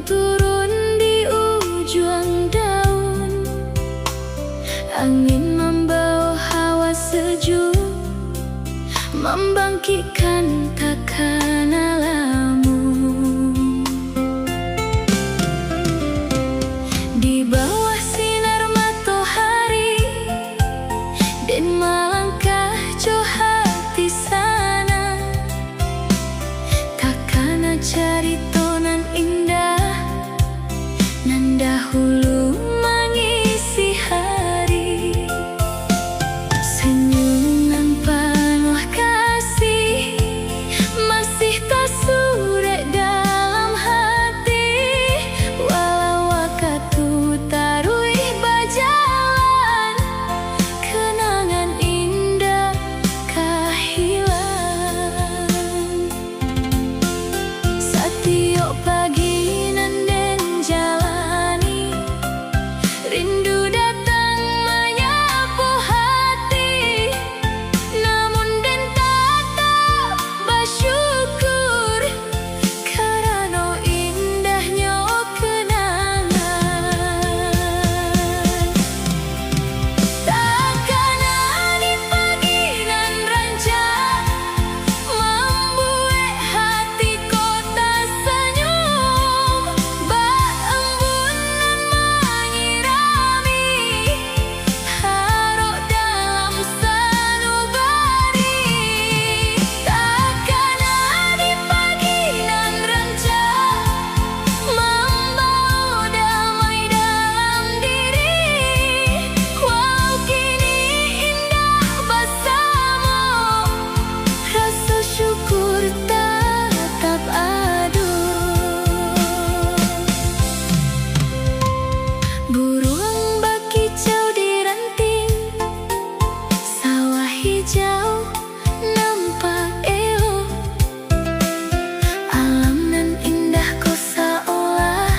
turun di ujung daun, angin membawa hawa sejuk, membangkitkan takkan alammu. Di bawah sinar matahari, dan melangkah jauh hati sana, takkan cerita nan indah, nan dahulu mengisi hari. Senyuman penuh kasih masih tak surut dalam hati, walau waktu taruh berjalan, kenangan indah kehilangan. Setiap pagi nan den jalani, rindu datang menyapu hati, namun den tetap bersyukur karena indahnya kenangan. Takkan ada pagi nan rancak membuat hati kota senyum, berembun nan menyirami harap dalam sanubari. Takkan ada pagi nan rancak membawa damai dalam diri, walau kini indah bersama, rasa syukur tetap ada. Burung berkicau di ranting, sawah hijau nampak elok, alam nan indah kau seolah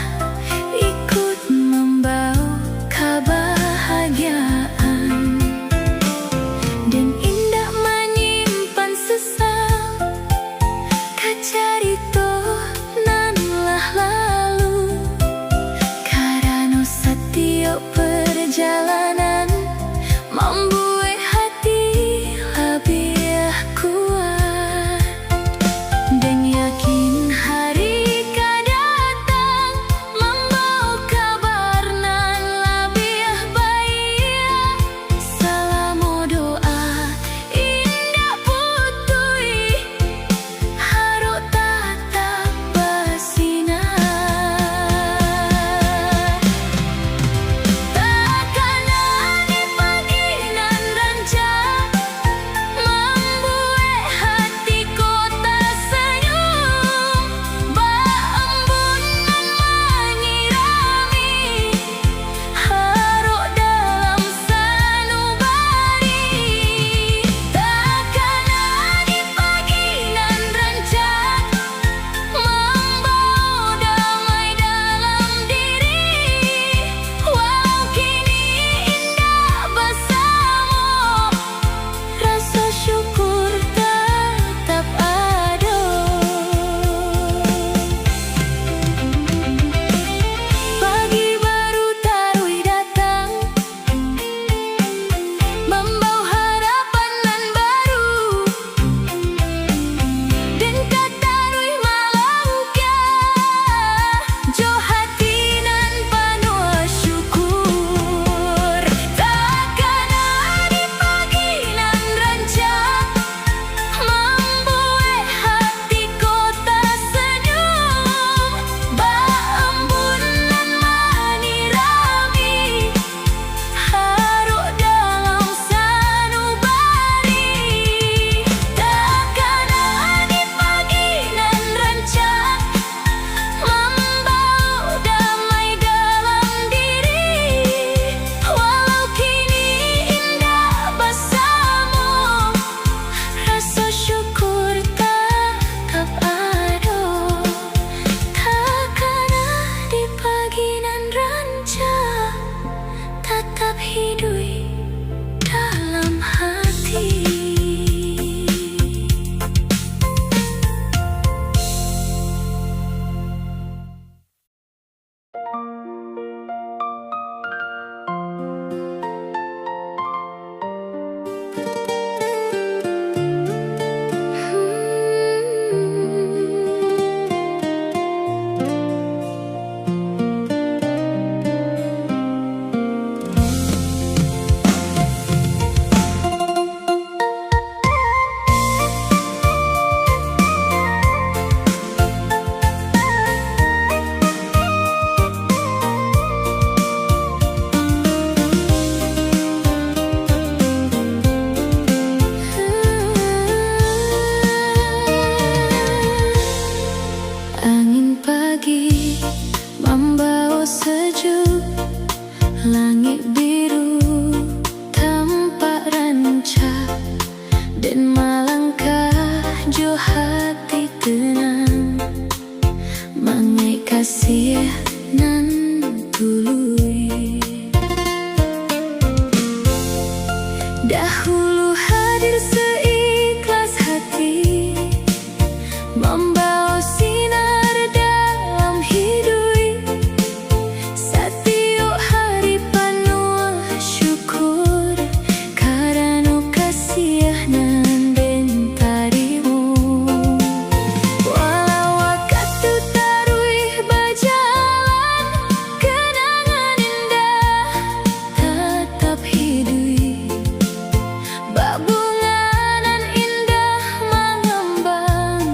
ikut membawa kebahagiaan, dan indah menyimpan sesal kecerita nan lah lalu, karena setiap perjalanan membuat hati lebih kuat, dan yakin hari akan datang membawa kabar nan lebih baik. Selama doa indah putui, harap tetap bersinar. Takkan Angin pagi membawa sejuk, langit biru tanpa rancak, dan melangkah jo hati tenang, mangai kasih nan tului. Dahulu hadir seikhlas hati, membawa sinar dalam hidup. Setiap hari penuh syukur karena kasih nan bentarimu. Walau waktu taruh berjalan, kenangan indah tetap hidup. Babunganan indah mengembang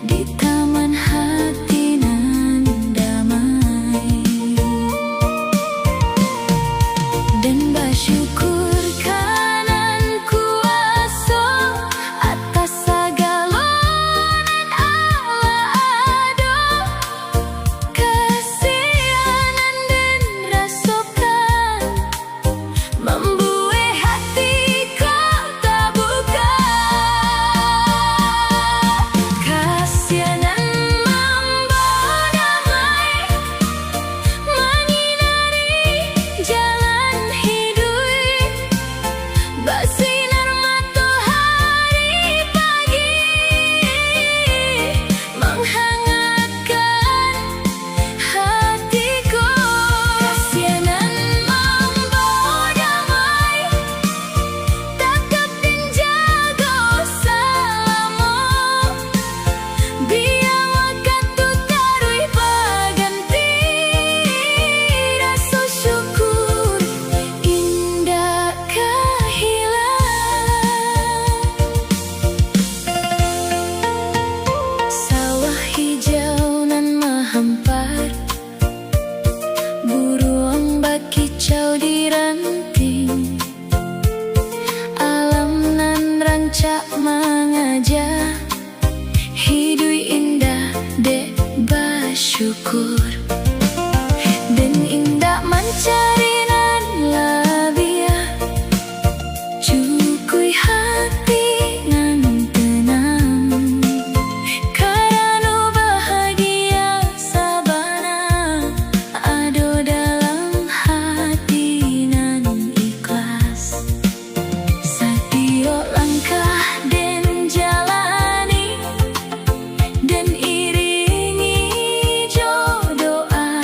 di taman hati nan damai, dan bersyukur kanan kuasa atas segala nan Allah ado. Kasihanan dan rasakan membuat hatiku terbuka. Kasihanan membawa damai, menyinari jalan hidup, bersinar matahari pagi, menghangatkan hatiku. Kasihanan membawa damai, takut dan jaga selama, biar waktu taruh berganti. Rasa syukur indah kehilang. Sawah hijau nan menghampar, burung bakicau di ranting, alam nan rancak mengajak hidup indah dek bersyukur, dan indah mencari nan labia, cukui hati nan tenang, karena bahagia sabana ado dalam hati nan ikhlas. Setiap langkah dan jalani, dan iringi jo doa,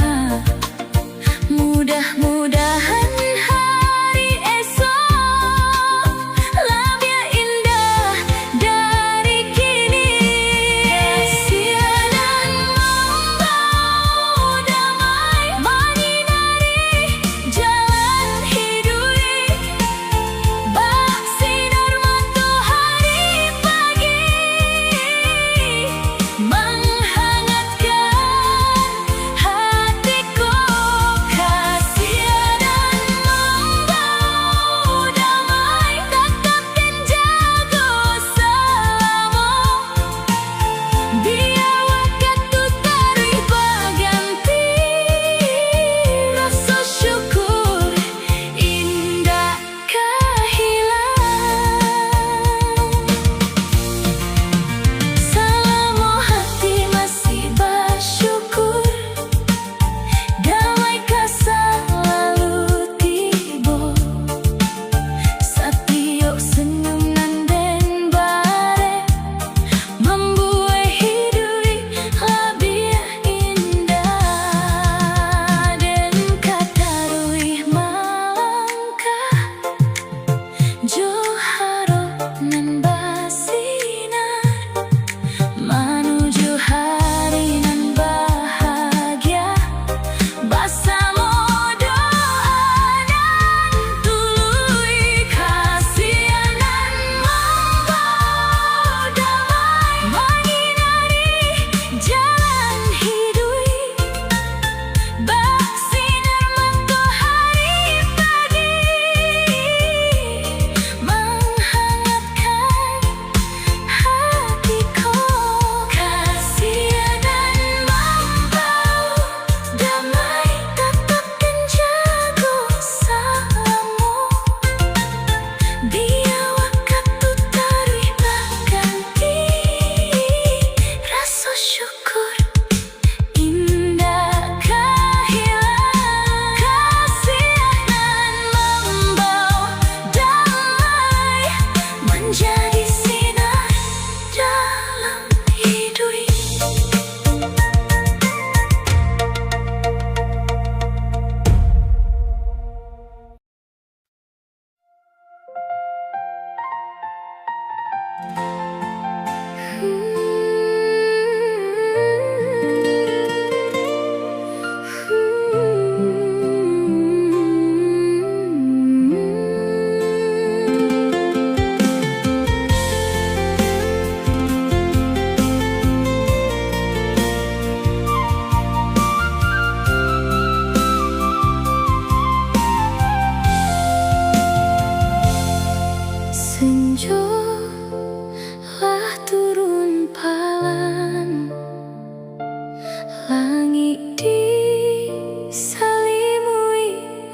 Langit diselimui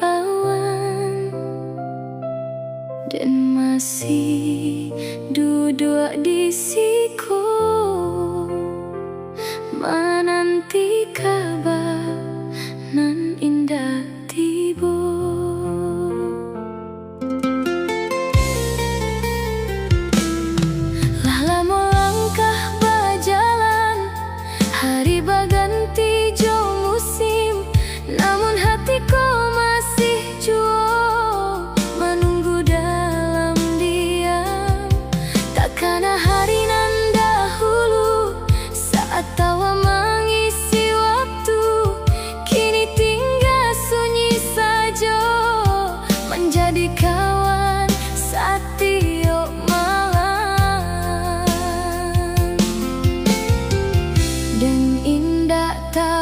awan dan masih duduk di siku menanti kabar nan indah tiba. Lah lama langkah berjalan, hari berganti jauh musim, namun hatiku masih jua menunggu dalam diam. Takkan hari nan dahulu saat tawa mengisi waktu, kini tinggal sunyi saja menjadi kawan setiap malam. Dan indah tak